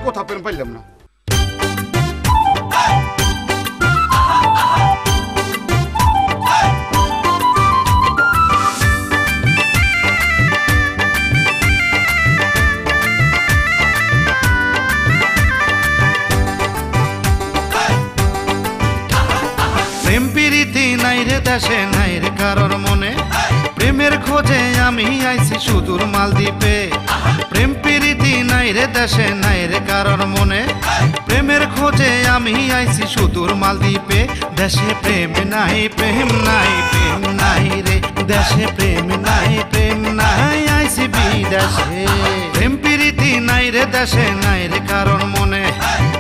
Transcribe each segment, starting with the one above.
কোথাও প্রেম পাইলাম না। প্রেম প্রীতি নাই রে দেশে নাই রে কারোর মনে, প্রেমের খোঁজে আমি আইছি সুদূর মালদ্বীপে। প্রেম প্রীতি নাই রে দেশে নাই রে কারোর মনে, প্রেমের খোঁজে আমি আইছি সুদূর মালদ্বীপে। দেশে প্রেম নাই প্রেম নাই প্রেম নাই রে, দেশে প্রেম নাই প্রেম নাই আইছি বিদেশে। প্রেম প্রীতি নাই রে দেশে নাই রে কারোর মনে,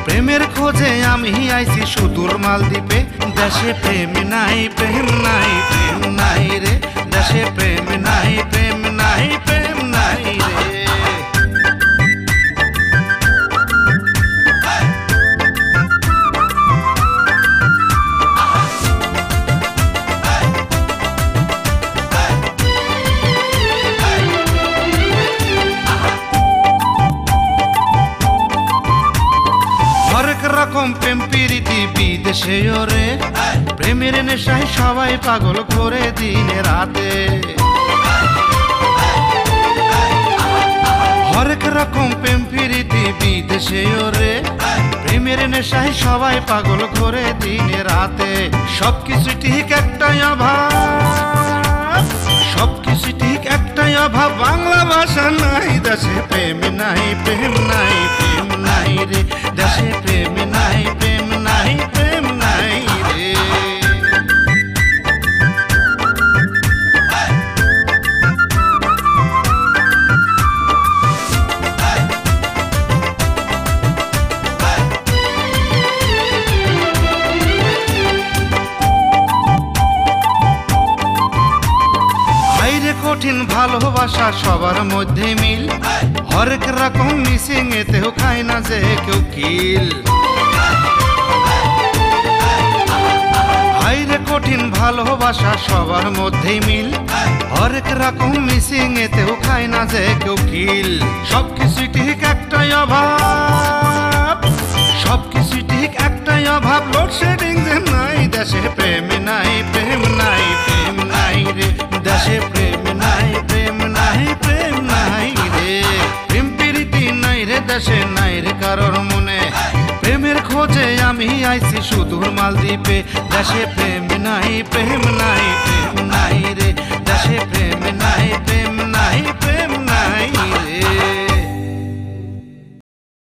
প্রেমের খোঁজে আমি আইছি সুদূর মালদ্বীপে। দেশে প্রেম নাই প্রেম নাই প্রেম নাই রে, দেশে প্রেম নাই প্রেম নাই প্রেম নাই রে। হরেক রকম প্রেম প্রীতি বিদেশে ওরে, প্রেমের নেশায় সবাই পাগল করে দিনে রাতে। হরেক রকম প্রেম প্রীতি বিদেশে ওরে, প্রেমের নেশায় সবাই পাগল করে দিনে রাতে। সবকিছু ঠিক একটাই অভাব, সবকিছু ঠিক একটাই অভাব, বাংলা ভাষা নাই। দেশে প্রেম নাই প্রেম নাই প্রেম নাই রে, দেশে প্রেম নাই প্রেম নাই প্রেম নাই রে। কঠিন ভালোবাসা সবার মধ্যে মিল, হরেক রকম মিসিং এতেও খায় না যে কেউ কিল। হাইরে কঠিন ভালোবাসা সবার মধ্যে মিল, হরেক রকম মিসিং এতেও খায় না যে কেউ কিল। সবকিছু ঠিক একটাই অভাব, সবকিছু ঠিক একটাই অভাব, লোডশেডিং যে নাই। দেশে প্রেম নাই প্রেম নাই প্রেম নাই রে, দেশে প্রেম নাই প্রেম নাই প্রেম নাই রে। প্রেম প্রীতি নাই রে দেশে নাই রে কারোর মনে, প্রেমের খোঁজে আমি আইছি সুদূর মালদ্বীপে। দেশে প্রেম নাই প্রেম নাই প্রেম নাই রে, দেশে প্রেম নাই প্রেম নাই প্রেম নাই রে।